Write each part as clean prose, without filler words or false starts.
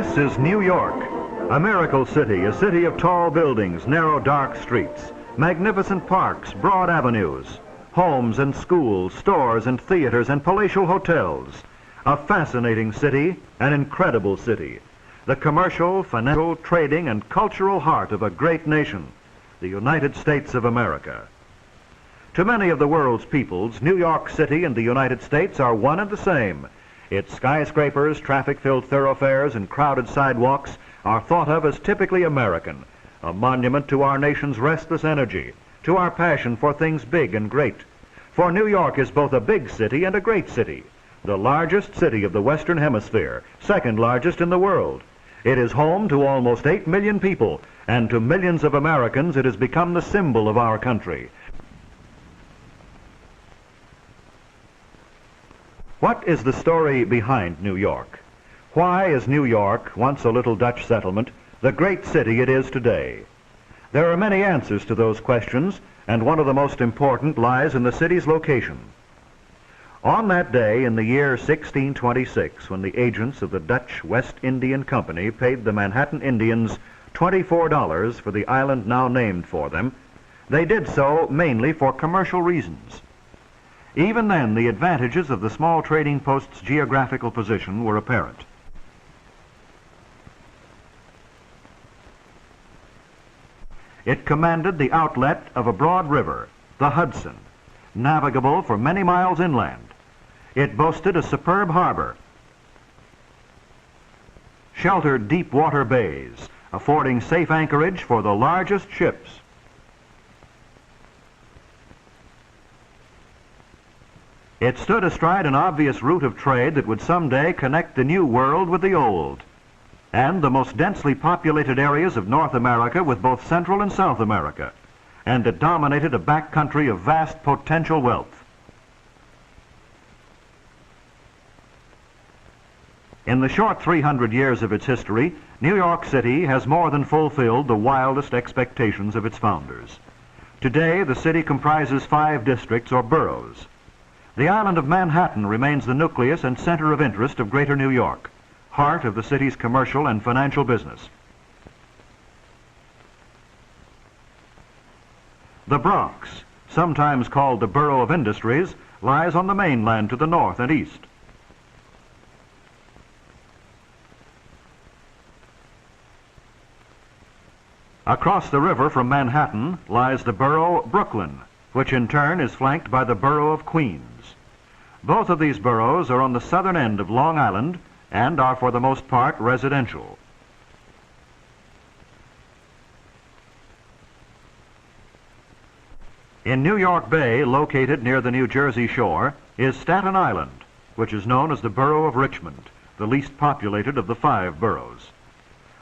This is New York, a miracle city, a city of tall buildings, narrow dark streets, magnificent parks, broad avenues, homes and schools, stores and theaters and palatial hotels. A fascinating city, an incredible city. The commercial, financial, trading, and cultural heart of a great nation, the United States of America. To many of the world's peoples, New York City and the United States are one and the same. Its skyscrapers, traffic-filled thoroughfares, and crowded sidewalks are thought of as typically American, a monument to our nation's restless energy, to our passion for things big and great. For New York is both a big city and a great city, the largest city of the Western Hemisphere, second largest in the world. It is home to almost 8 million people, and to millions of Americans it has become the symbol of our country. What is the story behind New York? Why is New York, once a little Dutch settlement, the great city it is today? There are many answers to those questions, and one of the most important lies in the city's location. On that day in the year 1626, when the agents of the Dutch West Indian Company paid the Manhattan Indians $24 for the island now named for them, they did so mainly for commercial reasons. Even then, the advantages of the small trading post's geographical position were apparent. It commanded the outlet of a broad river, the Hudson, navigable for many miles inland. It boasted a superb harbor, sheltered deep water bays, affording safe anchorage for the largest ships. It stood astride an obvious route of trade that would someday connect the New World with the Old, and the most densely populated areas of North America with both Central and South America, and it dominated a backcountry of vast potential wealth. In the short 300 years of its history, New York City has more than fulfilled the wildest expectations of its founders. Today, the city comprises 5 districts or boroughs. The island of Manhattan remains the nucleus and center of interest of Greater New York, heart of the city's commercial and financial business. The Bronx, sometimes called the Borough of Industries, lies on the mainland to the north and east. Across the river from Manhattan lies the borough Brooklyn, which in turn is flanked by the borough of Queens. Both of these boroughs are on the southern end of Long Island and are for the most part residential. In New York Bay, located near the New Jersey shore, is Staten Island, which is known as the borough of Richmond, the least populated of the 5 boroughs.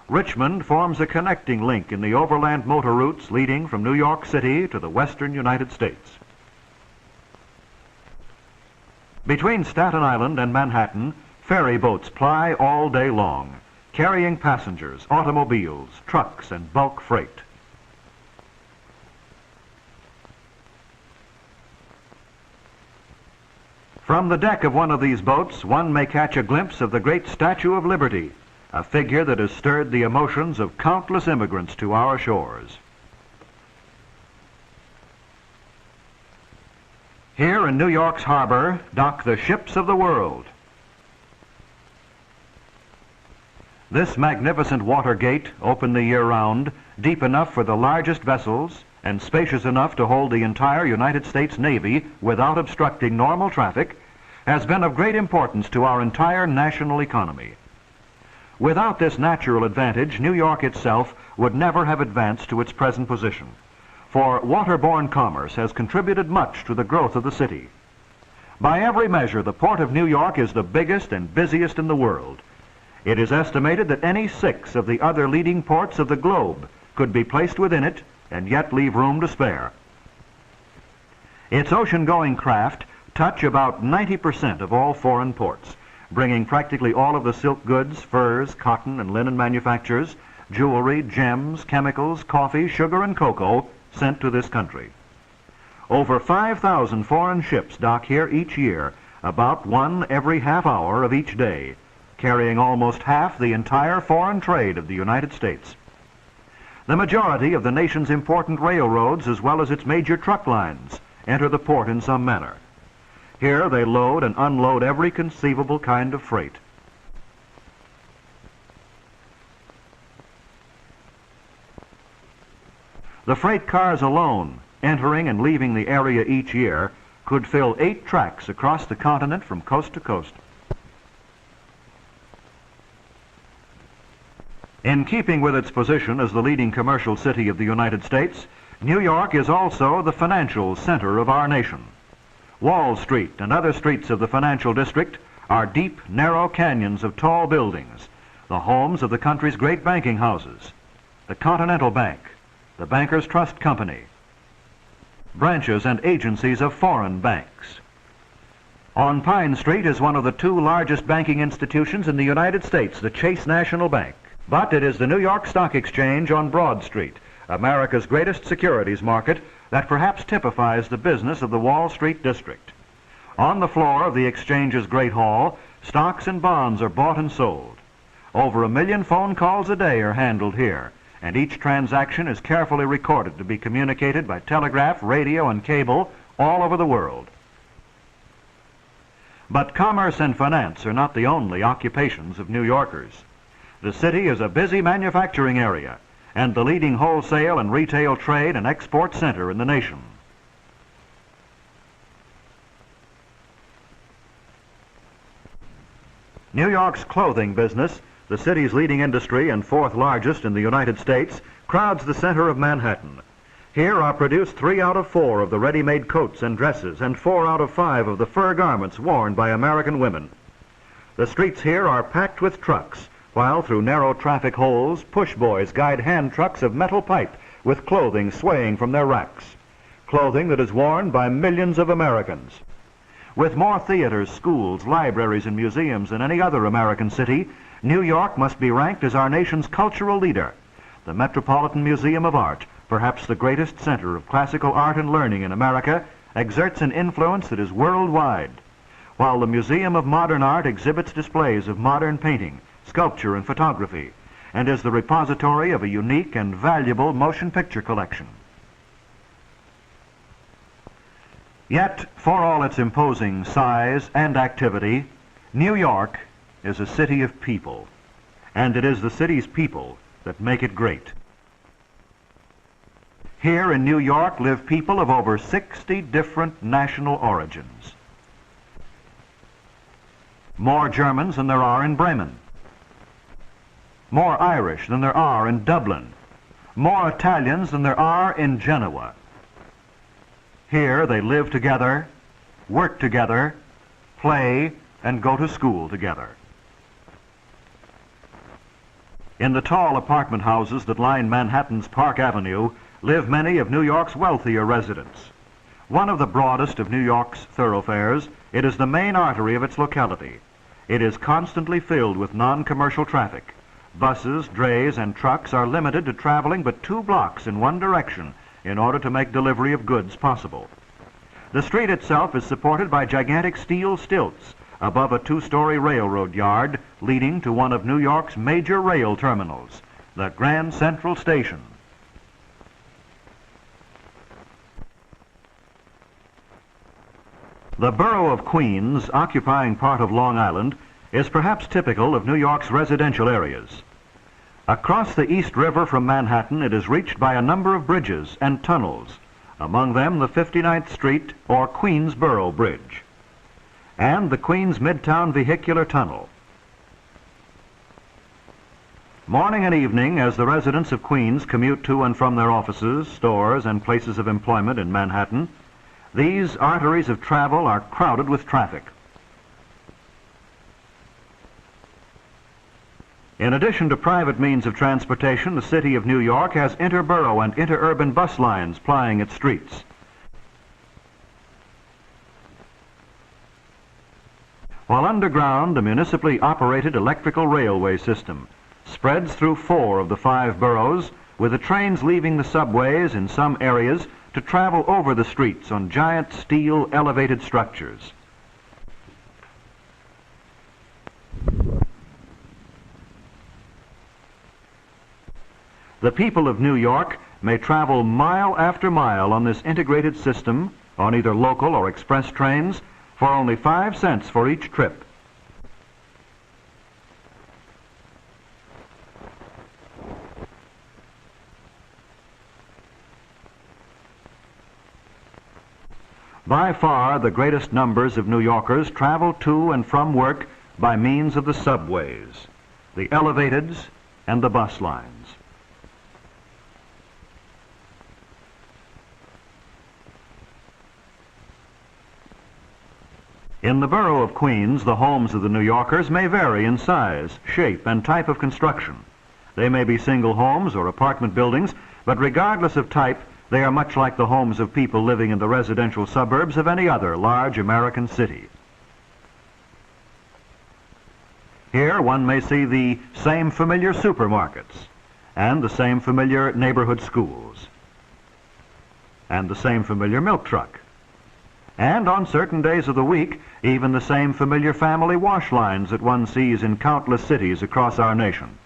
Richmond forms a connecting link in the overland motor routes leading from New York City to the western United States. Between Staten Island and Manhattan, ferry boats ply all day long, carrying passengers, automobiles, trucks, and bulk freight. From the deck of one of these boats, one may catch a glimpse of the great Statue of Liberty, a figure that has stirred the emotions of countless immigrants to our shores. Here in New York's harbor dock the ships of the world. This magnificent water gate, open the year round, deep enough for the largest vessels, and spacious enough to hold the entire United States Navy without obstructing normal traffic, has been of great importance to our entire national economy. Without this natural advantage, New York itself would never have advanced to its present position, for waterborne commerce has contributed much to the growth of the city. By every measure, the Port of New York is the biggest and busiest in the world. It is estimated that any 6 of the other leading ports of the globe could be placed within it and yet leave room to spare. Its ocean-going craft touch about 90% of all foreign ports, bringing practically all of the silk goods, furs, cotton, and linen manufactures, jewelry, gems, chemicals, coffee, sugar, and cocoa sent to this country. Over 5,000 foreign ships dock here each year, about 1 every half hour of each day, carrying almost half the entire foreign trade of the United States. The majority of the nation's important railroads, as well as its major truck lines, enter the port in some manner. Here they load and unload every conceivable kind of freight. The freight cars alone, entering and leaving the area each year, could fill 8 tracks across the continent from coast to coast. In keeping with its position as the leading commercial city of the United States, New York is also the financial center of our nation. Wall Street and other streets of the financial district are deep, narrow canyons of tall buildings, the homes of the country's great banking houses, the Continental Bank, the Bankers Trust Company, branches and agencies of foreign banks. On Pine Street is one of the 2 largest banking institutions in the United States, the Chase National Bank. But it is the New York Stock Exchange on Broad Street, America's greatest securities market, that perhaps typifies the business of the Wall Street district. On the floor of the exchange's Great Hall, stocks and bonds are bought and sold. Over 1 million phone calls a day are handled here, and each transaction is carefully recorded to be communicated by telegraph, radio, and cable all over the world. But commerce and finance are not the only occupations of New Yorkers. The city is a busy manufacturing area and the leading wholesale and retail trade and export center in the nation. New York's clothing business, the city's leading industry and 4th largest in the United States, crowds the center of Manhattan. Here are produced 3 out of 4 of the ready-made coats and dresses and 4 out of 5 of the fur garments worn by American women. The streets here are packed with trucks, while through narrow traffic holes, push boys guide hand trucks of metal pipe with clothing swaying from their racks, clothing that is worn by millions of Americans. With more theaters, schools, libraries, and museums than any other American city, New York must be ranked as our nation's cultural leader. The Metropolitan Museum of Art, perhaps the greatest center of classical art and learning in America, exerts an influence that is worldwide, while the Museum of Modern Art exhibits displays of modern painting, sculpture, and photography, and is the repository of a unique and valuable motion picture collection. Yet, for all its imposing size and activity, New York is a city of people, and it is the city's people that make it great. Here in New York live people of over 60 different national origins. More Germans than there are in Bremen. More Irish than there are in Dublin. More Italians than there are in Genoa. Here they live together, work together, play, and go to school together. In the tall apartment houses that line Manhattan's Park Avenue live many of New York's wealthier residents. One of the broadest of New York's thoroughfares, it is the main artery of its locality. It is constantly filled with non-commercial traffic. Buses, drays, and trucks are limited to traveling but 2 blocks in one direction in order to make delivery of goods possible. The street itself is supported by gigantic steel stilts above a 2-story railroad yard leading to one of New York's major rail terminals, the Grand Central Station. The borough of Queens, occupying part of Long Island, is perhaps typical of New York's residential areas. Across the East River from Manhattan, it is reached by a number of bridges and tunnels, among them the 59th Street or Queensboro Bridge, and the Queens Midtown Vehicular Tunnel. Morning and evening, as the residents of Queens commute to and from their offices, stores, and places of employment in Manhattan, these arteries of travel are crowded with traffic. In addition to private means of transportation, the city of New York has interborough and interurban bus lines plying its streets. While underground, the municipally operated electrical railway system spreads through 4 of the 5 boroughs, with the trains leaving the subways in some areas to travel over the streets on giant steel elevated structures. The people of New York may travel mile after mile on this integrated system on either local or express trains for only 5 cents for each trip. By far, the greatest numbers of New Yorkers travel to and from work by means of the subways, the elevateds, and the bus lines. In the borough of Queens, the homes of the New Yorkers may vary in size, shape, and type of construction. They may be single homes or apartment buildings, but regardless of type, they are much like the homes of people living in the residential suburbs of any other large American city. Here one may see the same familiar supermarkets, and the same familiar neighborhood schools, and the same familiar milk truck, and on certain days of the week, even the same familiar family wash lines that one sees in countless cities across our nation.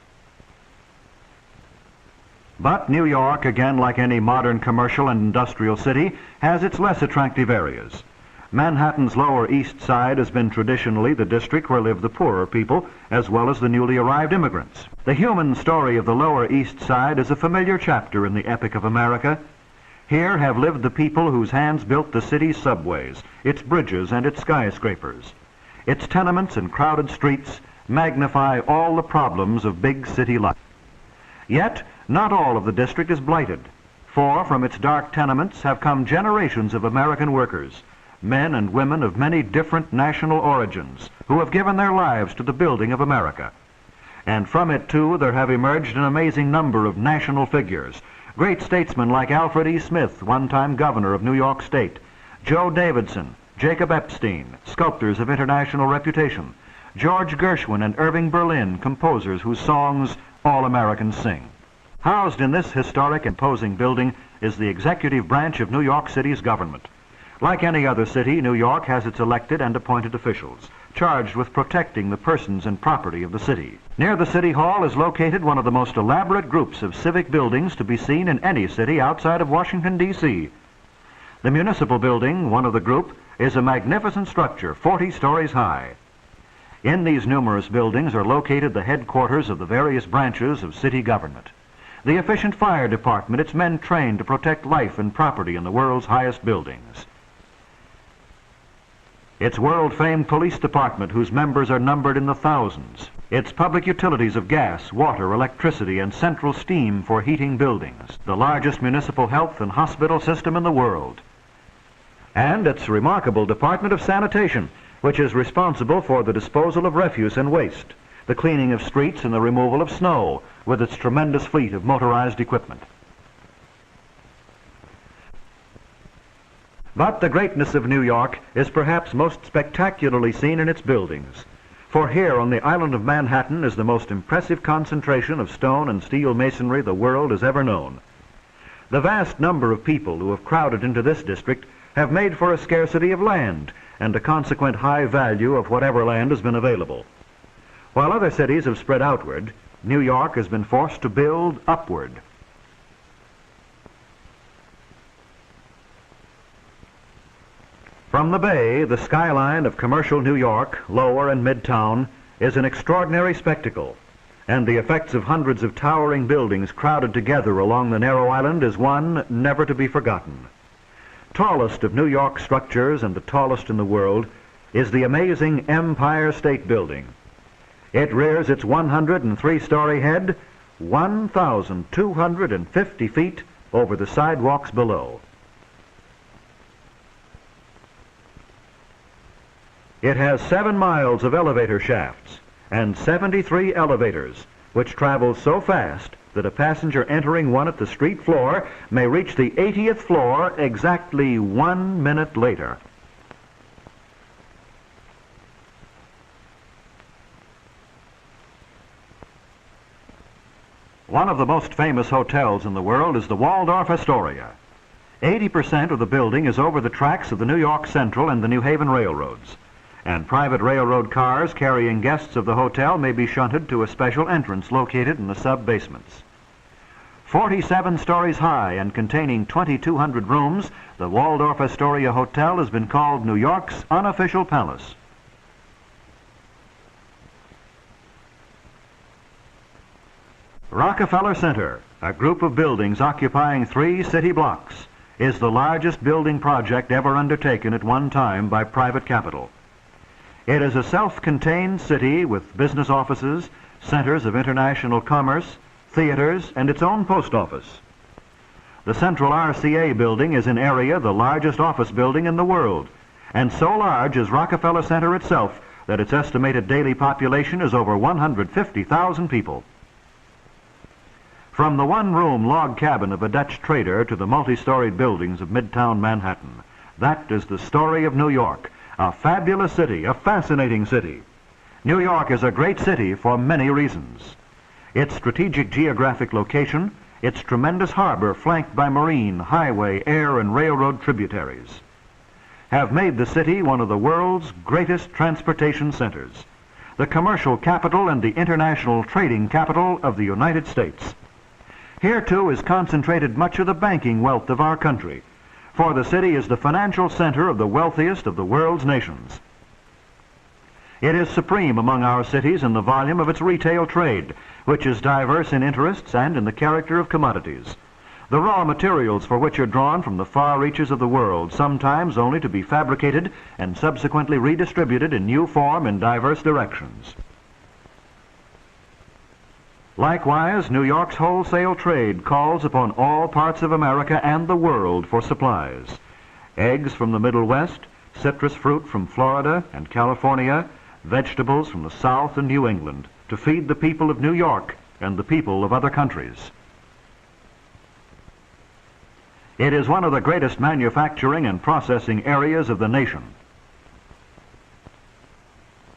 But New York, again like any modern commercial and industrial city, has its less attractive areas. Manhattan's Lower East Side has been traditionally the district where live the poorer people, as well as the newly arrived immigrants. The human story of the Lower East Side is a familiar chapter in the epic of America. Here have lived the people whose hands built the city's subways, its bridges, and its skyscrapers. Its tenements and crowded streets magnify all the problems of big city life. Yet, not all of the district is blighted, for from its dark tenements have come generations of American workers, men and women of many different national origins, who have given their lives to the building of America. And from it, too, there have emerged an amazing number of national figures, great statesmen like Alfred E. Smith, one-time governor of New York State, Joe Davidson, Jacob Epstein, sculptors of international reputation, George Gershwin and Irving Berlin, composers whose songs all Americans sing. Housed in this historic, imposing building is the executive branch of New York City's government. Like any other city, New York has its elected and appointed officials, charged with protecting the persons and property of the city. Near the City Hall is located one of the most elaborate groups of civic buildings to be seen in any city outside of Washington, D.C. The municipal building, one of the group, is a magnificent structure 40 stories high. In these numerous buildings are located the headquarters of the various branches of city government. The efficient fire department, its men trained to protect life and property in the world's highest buildings. Its world-famed police department, whose members are numbered in the thousands. Its public utilities of gas, water, electricity, and central steam for heating buildings. The largest municipal health and hospital system in the world. And its remarkable Department of Sanitation, which is responsible for the disposal of refuse and waste, the cleaning of streets and the removal of snow, with its tremendous fleet of motorized equipment. But the greatness of New York is perhaps most spectacularly seen in its buildings. For here on the island of Manhattan is the most impressive concentration of stone and steel masonry the world has ever known. The vast number of people who have crowded into this district have made for a scarcity of land and a consequent high value of whatever land has been available. While other cities have spread outward, New York has been forced to build upward. From the bay, the skyline of commercial New York, Lower and Midtown, is an extraordinary spectacle, and the effects of hundreds of towering buildings crowded together along the narrow island is one never to be forgotten. Tallest of New York structures and the tallest in the world is the amazing Empire State Building. It rears its 103-story head 1,250 feet over the sidewalks below. It has 7 miles of elevator shafts and 73 elevators, which travel so fast that a passenger entering one at the street floor may reach the 80th floor exactly 1 minute later. One of the most famous hotels in the world is the Waldorf Astoria. 80% of the building is over the tracks of the New York Central and the New Haven railroads, and private railroad cars carrying guests of the hotel may be shunted to a special entrance located in the sub-basements. 47 stories high and containing 2,200 rooms, the Waldorf Astoria Hotel has been called New York's unofficial palace. Rockefeller Center, a group of buildings occupying 3 city blocks, is the largest building project ever undertaken at one time by private capital. It is a self-contained city with business offices, centers of international commerce, theaters, and its own post office. The Central RCA building is in area the largest office building in the world, and so large is Rockefeller Center itself that its estimated daily population is over 150,000 people. From the one-room log cabin of a Dutch trader to the multi-storied buildings of Midtown Manhattan, that is the story of New York, a fabulous city, a fascinating city. New York is a great city for many reasons. Its strategic geographic location, its tremendous harbor flanked by marine, highway, air, and railroad tributaries, have made the city one of the world's greatest transportation centers, the commercial capital and the international trading capital of the United States. Here, too, is concentrated much of the banking wealth of our country, for the city is the financial center of the wealthiest of the world's nations. It is supreme among our cities in the volume of its retail trade, which is diverse in interests and in the character of commodities, the raw materials for which are drawn from the far reaches of the world, sometimes only to be fabricated and subsequently redistributed in new form in diverse directions. Likewise, New York's wholesale trade calls upon all parts of America and the world for supplies. Eggs from the Middle West, citrus fruit from Florida and California, vegetables from the South and New England, to feed the people of New York and the people of other countries. It is one of the greatest manufacturing and processing areas of the nation.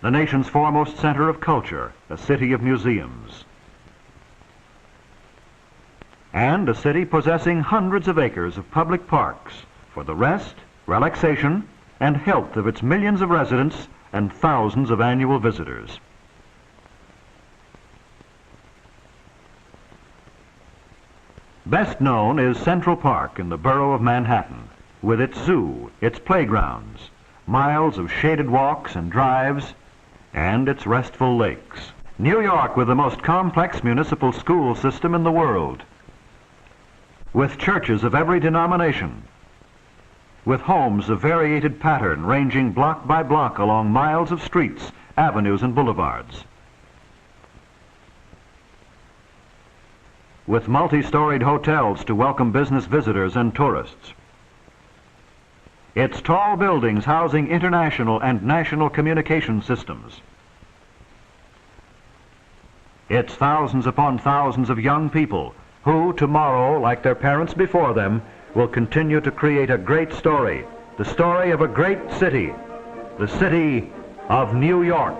The nation's foremost center of culture, a city of museums, and a city possessing hundreds of acres of public parks for the rest, relaxation, and health of its millions of residents and thousands of annual visitors. Best known is Central Park in the borough of Manhattan, with its zoo, its playgrounds, miles of shaded walks and drives, and its restful lakes. New York with the most complex municipal school system in the world, with churches of every denomination, with homes of variegated pattern ranging block by block along miles of streets, avenues, and boulevards, with multi-storied hotels to welcome business visitors and tourists, its tall buildings housing international and national communication systems, its thousands upon thousands of young people who tomorrow, like their parents before them, will continue to create a great story, the story of a great city, the city of New York.